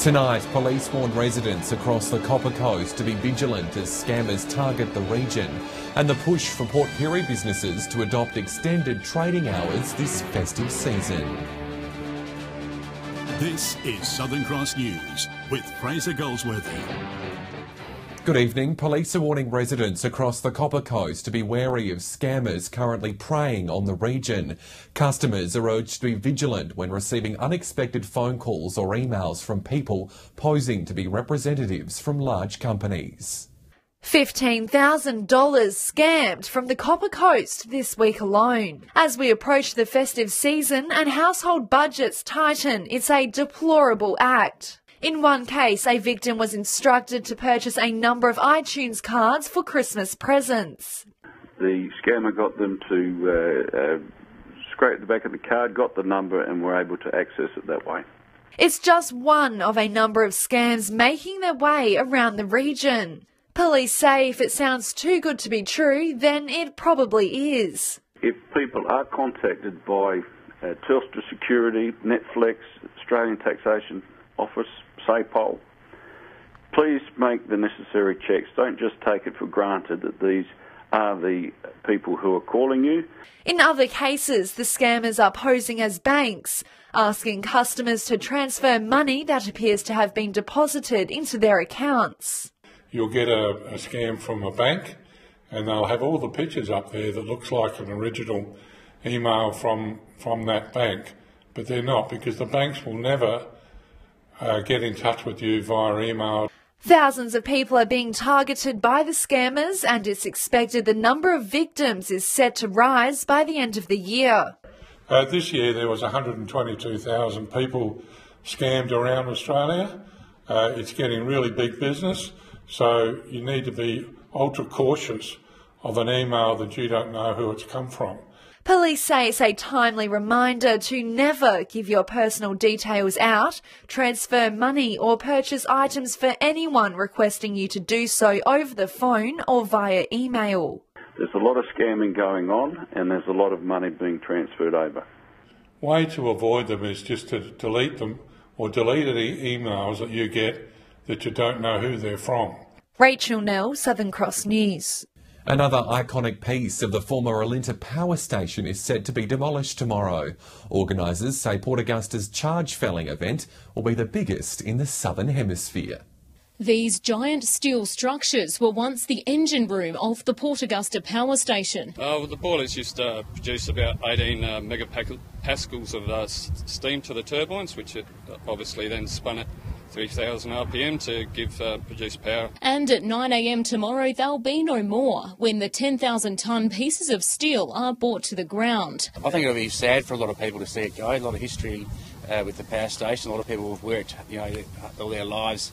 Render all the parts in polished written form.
Tonight, police warned residents across the Copper Coast to be vigilant as scammers target the region, and the push for Port Pirie businesses to adopt extended trading hours this festive season. This is Southern Cross News with Fraser Goldsworthy. Good evening. Police are warning residents across the Copper Coast to be wary of scammers currently preying on the region. Customers are urged to be vigilant when receiving unexpected phone calls or emails from people posing to be representatives from large companies. $15,000 scammed from the Copper Coast this week alone. As we approach the festive season and household budgets tighten, it's a deplorable act. In one case, a victim was instructed to purchase a number of iTunes cards for Christmas presents. The scammer got them to scrape the back of the card, got the number, and were able to access it that way. It's just one of a number of scams making their way around the region. Police say if it sounds too good to be true, then it probably is. If people are contacted by Telstra Security, Netflix, Australian Taxation Office, SAPOL, please make the necessary checks. Don't just take it for granted that these are the people who are calling you. In other cases, the scammers are posing as banks, asking customers to transfer money that appears to have been deposited into their accounts. You'll get a scam from a bank and they'll have all the pictures up there that looks like an original email from that bank, but they're not, because the banks will never get in touch with you via email. Thousands of people are being targeted by the scammers, and it's expected the number of victims is set to rise by the end of the year. This year there was 122,000 people scammed around Australia. It's getting really big business, so you need to be ultra cautious of an email that you don't know who it's come from. Police say it's a timely reminder to never give your personal details out, transfer money or purchase items for anyone requesting you to do so over the phone or via email. There's a lot of scamming going on and there's a lot of money being transferred over. Way to avoid them is just to delete them, or delete any emails that you get that you don't know who they're from. Rachel Nell, Southern Cross News. Another iconic piece of the former Alinta power station is set to be demolished tomorrow. Organisers say Port Augusta's charge felling event will be the biggest in the Southern Hemisphere. These giant steel structures were once the engine room of the Port Augusta power station. The boilers used to produce about 18 megapascals of steam to the turbines, which it obviously then spun at 3,000 RPM to produce power. And at 9 a.m. tomorrow, there'll be no more when the 10,000-tonne pieces of steel are brought to the ground. I think it'll be sad for a lot of people to see it go. A lot of history with the power station. A lot of people have worked, all their lives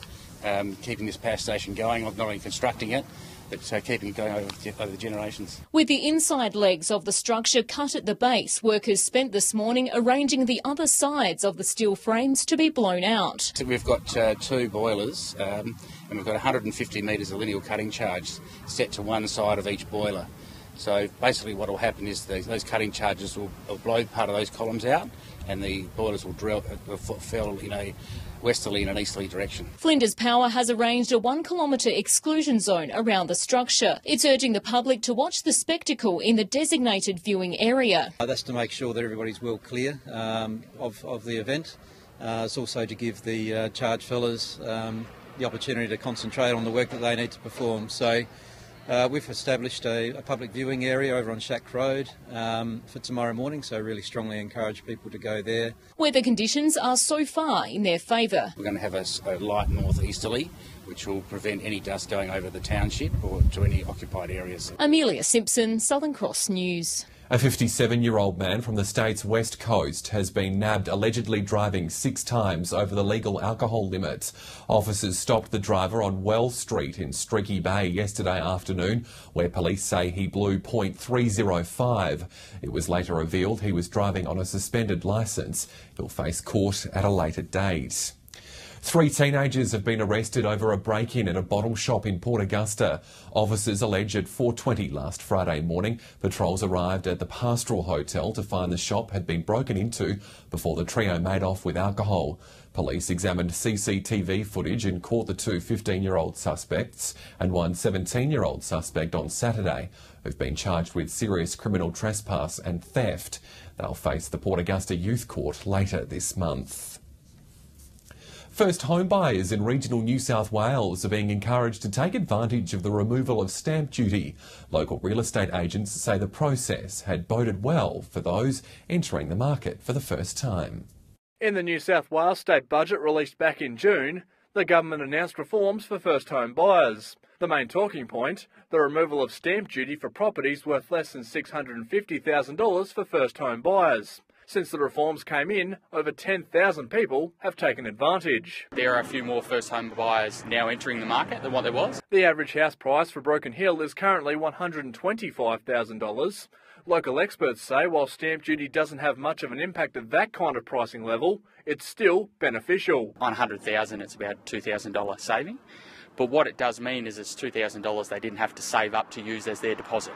keeping this power station going, not only constructing it, but keeping it going over the generations. With the inside legs of the structure cut at the base, workers spent this morning arranging the other sides of the steel frames to be blown out. So we've got two boilers and we've got 150 metres of lineal cutting charge set to one side of each boiler. So basically what will happen is those cutting charges will blow part of those columns out and the boilers will fell in a westerly and an easterly direction. Flinders Power has arranged a 1 kilometre exclusion zone around the structure. It's urging the public to watch the spectacle in the designated viewing area. That's to make sure that everybody's well clear of the event. It's also to give the charge fellers the opportunity to concentrate on the work that they need to perform. So we've established a public viewing area over on Shack Road for tomorrow morning, so really strongly encourage people to go there. Weather conditions are so far in their favour. We're going to have a light northeasterly, which will prevent any dust going over the township or to any occupied areas. Amelia Simpson, Southern Cross News. A 57-year-old man from the state's west coast has been nabbed allegedly driving 6 times over the legal alcohol limit. Officers stopped the driver on Wells Street in Streaky Bay yesterday afternoon, where police say he blew .305. It was later revealed he was driving on a suspended licence. He'll face court at a later date. 3 teenagers have been arrested over a break-in at a bottle shop in Port Augusta. Officers allege at 4:20 last Friday morning, patrols arrived at the Pastoral Hotel to find the shop had been broken into before the trio made off with alcohol. Police examined CCTV footage and caught the 2 15-year-old suspects and one 17-year-old suspect on Saturday, who've been charged with serious criminal trespass and theft. They'll face the Port Augusta Youth Court later this month. First home buyers in regional New South Wales are being encouraged to take advantage of the removal of stamp duty. Local real estate agents say the process had boded well for those entering the market for the first time. In the New South Wales state budget released back in June, the government announced reforms for first home buyers. The main talking point, the removal of stamp duty for properties worth less than $650,000 for first home buyers. Since the reforms came in, over 10,000 people have taken advantage. There are a few more first home buyers now entering the market than what there was. The average house price for Broken Hill is currently $125,000. Local experts say while stamp duty doesn't have much of an impact at that kind of pricing level, it's still beneficial. On $100,000, it's about $2,000 saving. But what it does mean is it's $2,000 they didn't have to save up to use as their deposit.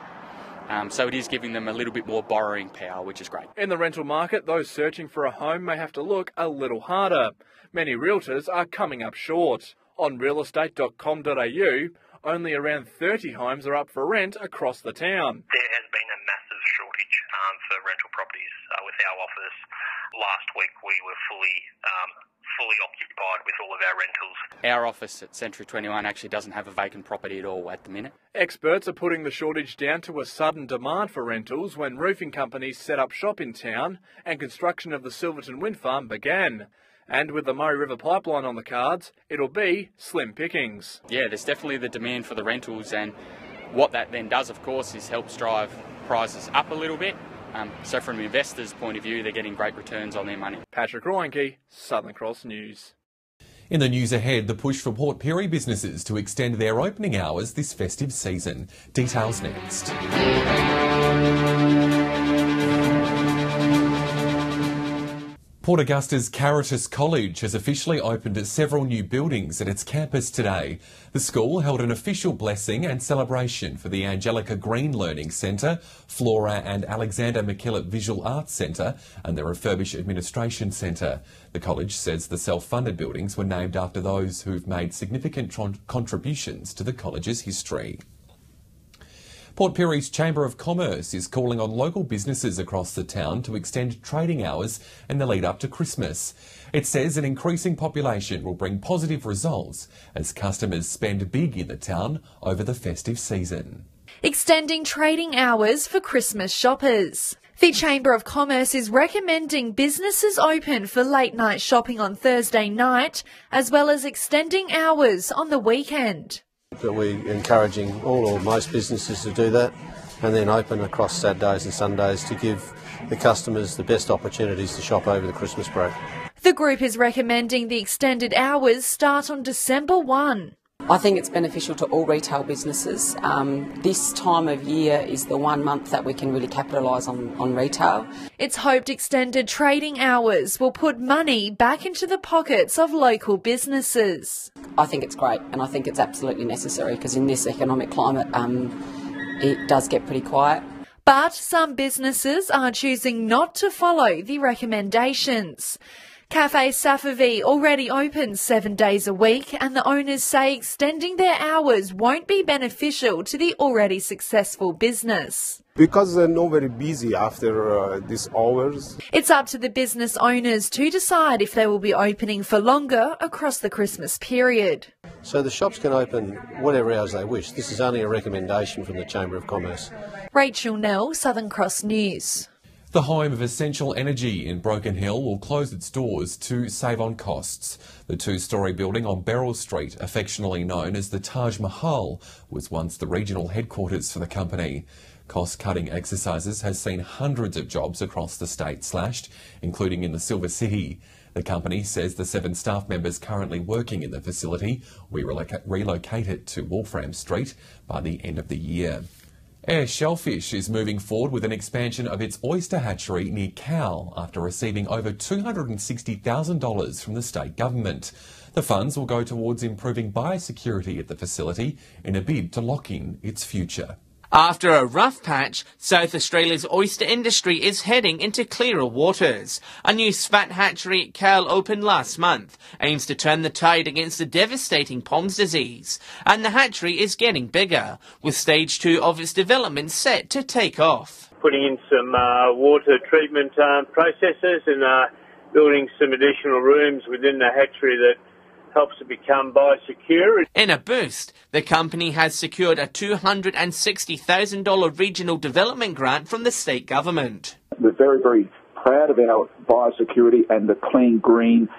So it is giving them a little bit more borrowing power, which is great. In the rental market, those searching for a home may have to look a little harder. Many realtors are coming up short. On realestate.com.au, only around 30 homes are up for rent across the town. There has been a massive shortage for rental properties with our office. Last week we were fully occupied with all of our rentals. Our office at Century 21 actually doesn't have a vacant property at all at the minute. Experts are putting the shortage down to a sudden demand for rentals when roofing companies set up shop in town and construction of the Silverton wind farm began. And with the Murray River pipeline on the cards, it'll be slim pickings. Yeah, there's definitely the demand for the rentals, and what that then does, of course, is helps drive prices up a little bit. So from an investor's point of view, they're getting great returns on their money. Patrick Reinke, Southern Cross News. In the news ahead, the push for Port Pirie businesses to extend their opening hours this festive season. Details next. Port Augusta's Caritas College has officially opened several new buildings at its campus today. The school held an official blessing and celebration for the Angelica Green Learning Centre, Flora and Alexander MacKillop Visual Arts Centre and the Refurbished Administration Centre. The college says the self-funded buildings were named after those who've made significant contributions to the college's history. Port Pirie's Chamber of Commerce is calling on local businesses across the town to extend trading hours in the lead up to Christmas. It says an increasing population will bring positive results as customers spend big in the town over the festive season. Extending trading hours for Christmas shoppers. The Chamber of Commerce is recommending businesses open for late night shopping on Thursday night, as well as extending hours on the weekend. But we're encouraging all or most businesses to do that and then open across Saturdays and Sundays to give the customers the best opportunities to shop over the Christmas break. The group is recommending the extended hours start on December 1. I think it's beneficial to all retail businesses. This time of year is the 1 month that we can really capitalise on retail. It's hoped extended trading hours will put money back into the pockets of local businesses. I think it's great and I think it's absolutely necessary because in this economic climate it does get pretty quiet. But some businesses are choosing not to follow the recommendations. Cafe Safavi already opens 7 days a week and the owners say extending their hours won't be beneficial to the already successful business. Because they're not very busy after these hours. It's up to the business owners to decide if they will be opening for longer across the Christmas period. So the shops can open whatever hours they wish. This is only a recommendation from the Chamber of Commerce. Rachel Nell, Southern Cross News. The home of Essential Energy in Broken Hill will close its doors to save on costs. The 2-storey building on Beryl Street, affectionately known as the Taj Mahal, was once the regional headquarters for the company. Cost-cutting exercises has seen hundreds of jobs across the state slashed, including in the Silver City. The company says the 7 staff members currently working in the facility will relocate it to Wolfram Street by the end of the year. Air Shellfish is moving forward with an expansion of its oyster hatchery near Cowell after receiving over $260,000 from the state government. The funds will go towards improving biosecurity at the facility in a bid to lock in its future. After a rough patch, South Australia's oyster industry is heading into clearer waters. A new spat hatchery at Cal opened last month, aims to turn the tide against the devastating POMS disease. And the hatchery is getting bigger, with stage 2 of its development set to take off. Putting in some water treatment processes and building some additional rooms within the hatchery that helps to become biosecure. In a boost, the company has secured a $260,000 regional development grant from the state government. We're very, very proud of our biosecurity and the clean, green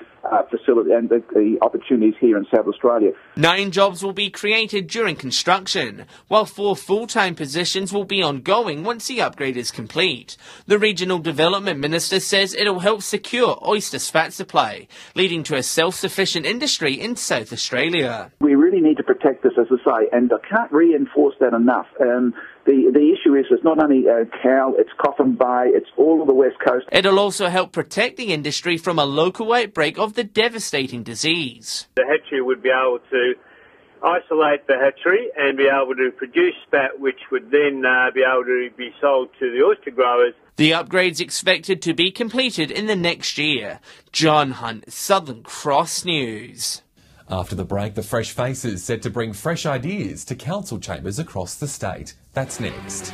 facility and the opportunities here in South Australia. 9 jobs will be created during construction, while 4 full-time positions will be ongoing once the upgrade is complete. The Regional Development Minister says it'll help secure oyster spat supply, leading to a self-sufficient industry in South Australia. We really need to protect this, as I say, and I can't reinforce that enough. The issue is it's not only Cal, it's Coffin Bay, it's all of the West Coast. It'll also help protect the industry from a local outbreak of the devastating disease. The hatchery would be able to isolate the hatchery and be able to produce spat, which would then be able to be sold to the oyster growers. The upgrade's expected to be completed in the next year. John Hunt, Southern Cross News. After the break, the Fresh Faces set to bring fresh ideas to council chambers across the state. That's next.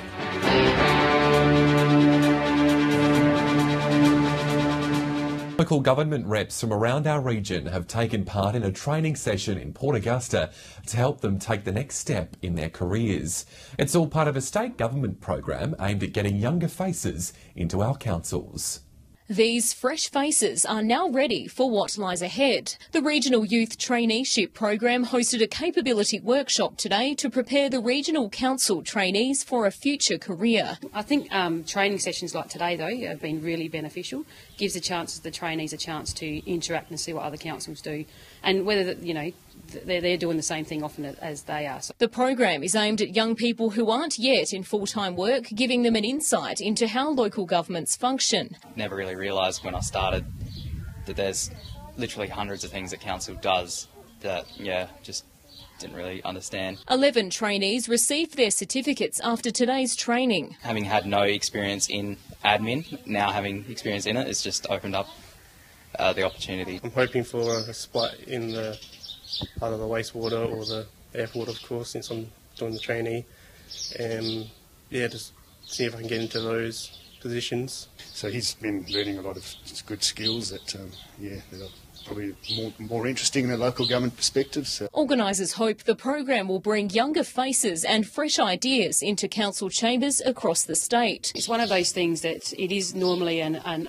Local government reps from around our region have taken part in a training session in Port Augusta to help them take the next step in their careers. It's all part of a state government program aimed at getting younger faces into our councils. These fresh faces are now ready for what lies ahead. The Regional Youth Traineeship program hosted a capability workshop today to prepare the Regional Council trainees for a future career. I think training sessions like today, though, have been really beneficial. Gives the trainees a chance to interact and see what other councils do, and whether they're doing the same thing often as they are. The program is aimed at young people who aren't yet in full-time work, giving them an insight into how local governments function. Never really realised when I started that there's literally hundreds of things that council does that, just didn't really understand. 11 trainees received their certificates after today's training. Having had no experience in admin, now having experience in it, it's just opened up the opportunity. I'm hoping for a split in the either the wastewater or the airport, of course, since I'm doing the trainee. Just see if I can get into those positions. So he's been learning a lot of good skills that, that are probably more interesting in a local government perspective. So. Organisers hope the program will bring younger faces and fresh ideas into council chambers across the state. It's one of those things that it is normally an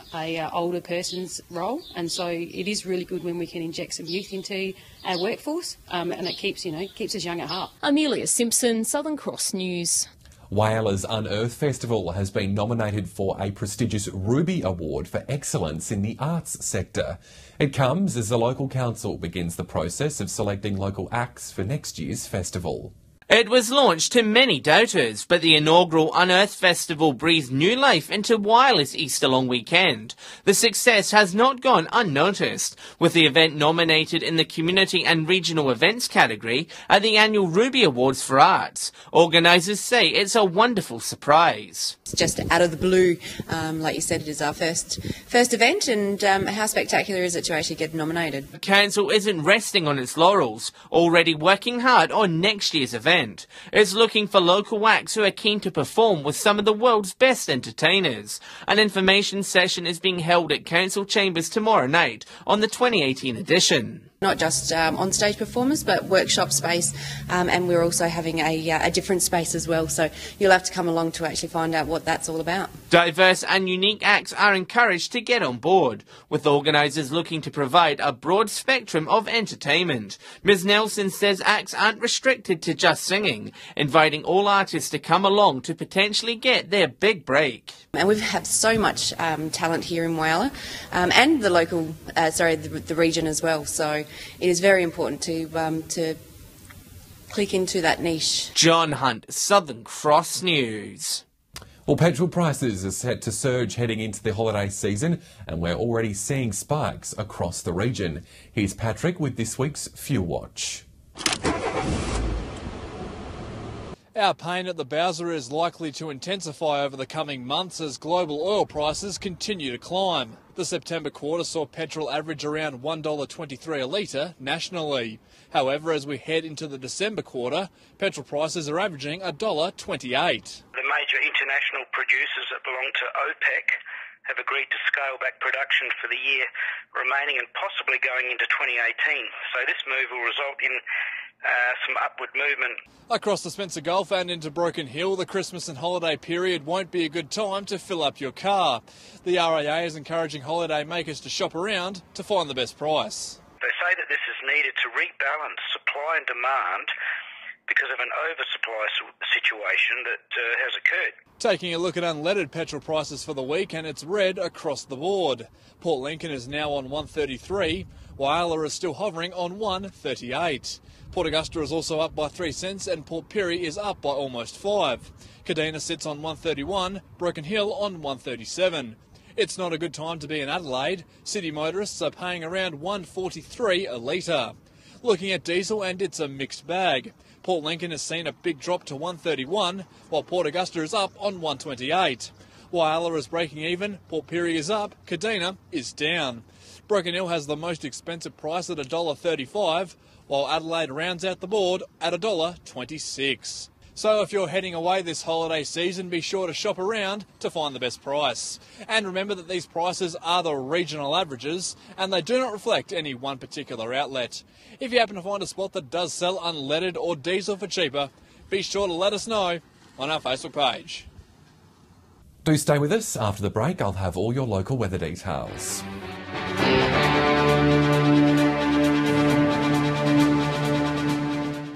older person's role, and so it is really good when we can inject some youth into our workforce, and it keeps us young at heart. Amelia Simpson, Southern Cross News. Whyala's Unearths Festival has been nominated for a prestigious Ruby Award for excellence in the arts sector. It comes as the local council begins the process of selecting local acts for next year's festival. It was launched to many doubters, but the inaugural Unearths Festival breathed new life into Whyala's Easter long weekend. The success has not gone unnoticed, with the event nominated in the Community and Regional Events category at the annual Ruby Awards for Arts. Organisers say it's a wonderful surprise. It's just out of the blue. Like you said, it is our first event, and how spectacular is it to actually get nominated? The council isn't resting on its laurels, already working hard on next year's event. It's looking for local acts who are keen to perform with some of the world's best entertainers. An information session is being held at council chambers tomorrow night on the 2018 edition. Not just on-stage performers, but workshop space, and we're also having a different space as well, so you'll have to come along to actually find out what that's all about. Diverse and unique acts are encouraged to get on board, with organisers looking to provide a broad spectrum of entertainment. Ms Nelson says acts aren't restricted to just singing, inviting all artists to come along to potentially get their big break. And we've had so much talent here in Whyala, and the local, the region as well, so it is very important to click into that niche. John Hunt, Southern Cross News. Well, petrol prices are set to surge heading into the holiday season, and we're already seeing spikes across the region. Here's Patrick with this week's Fuel Watch. Our pain at the Bowser is likely to intensify over the coming months as global oil prices continue to climb. The September quarter saw petrol average around $1.23 a litre nationally. However, as we head into the December quarter, petrol prices are averaging $1.28. The major international producers that belong to OPEC have agreed to scale back production for the year remaining and possibly going into 2018. So this move will result in some upward movement. Across the Spencer Gulf and into Broken Hill, the Christmas and holiday period won't be a good time to fill up your car. The RAA is encouraging holiday makers to shop around to find the best price. They say that this is needed to rebalance supply and demand because of an oversupply situation that has occurred. Taking a look at unleaded petrol prices for the week, and it's red across the board. Port Lincoln is now on $1.33, Whyalla is still hovering on $1.38. Port Augusta is also up by 3 cents and Port Pirie is up by almost 5. Kadina sits on $1.31, Broken Hill on $1.37. It's not a good time to be in Adelaide. City motorists are paying around $1.43 a litre. Looking at diesel, and it's a mixed bag. Port Lincoln has seen a big drop to $1.31, while Port Augusta is up on $1.28. Whyalla is breaking even, Port Pirie is up, Kadina is down. Broken Hill has the most expensive price at $1.35, while Adelaide rounds out the board at $1.26. So if you're heading away this holiday season, be sure to shop around to find the best price. And remember that these prices are the regional averages and they do not reflect any one particular outlet. If you happen to find a spot that does sell unleaded or diesel for cheaper, be sure to let us know on our Facebook page. Do stay with us. After the break, I'll have all your local weather details.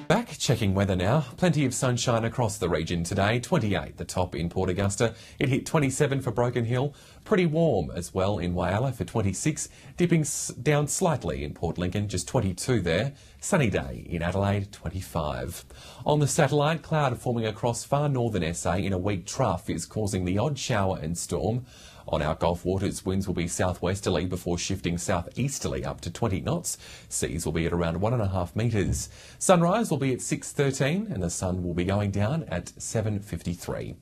Back checking weather now. Plenty of sunshine across the region today. 28 the top in Port Augusta. It hit 27 for Broken Hill. Pretty warm as well in Whyalla for 26. Dipping down slightly in Port Lincoln, just 22 there. Sunny day in Adelaide, 25. On the satellite, cloud forming across far northern SA in a weak trough is causing the odd shower and storm. On our Gulf waters, winds will be southwesterly before shifting southeasterly up to 20 knots. Seas will be at around 1.5 metres. Sunrise will be at 6:13 and the sun will be going down at 7:53.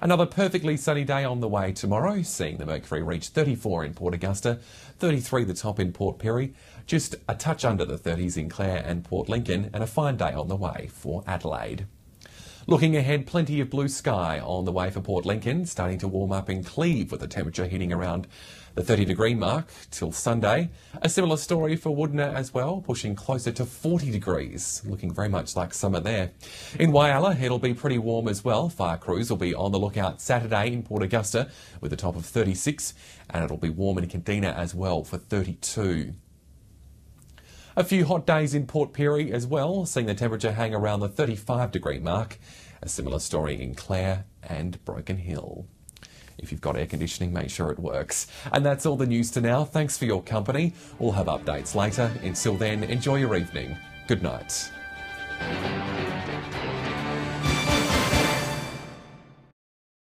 Another perfectly sunny day on the way tomorrow, seeing the mercury reach 34 in Port Augusta, 33 the top in Port Pirie, just a touch under the 30s in Clare and Port Lincoln, and a fine day on the way for Adelaide. Looking ahead, plenty of blue sky on the way for Port Lincoln, starting to warm up in Cleve with the temperature hitting around the 30-degree mark till Sunday. A similar story for Woodner as well, pushing closer to 40 degrees, looking very much like summer there. In Whyalla, it'll be pretty warm as well. Fire crews will be on the lookout Saturday in Port Augusta with a top of 36, and it'll be warm in Kadina as well for 32. A few hot days in Port Pirie as well, seeing the temperature hang around the 35-degree mark. A similar story in Clare and Broken Hill. If you've got air conditioning, make sure it works. And that's all the news to now. Thanks for your company. We'll have updates later. Until then, enjoy your evening. Good night.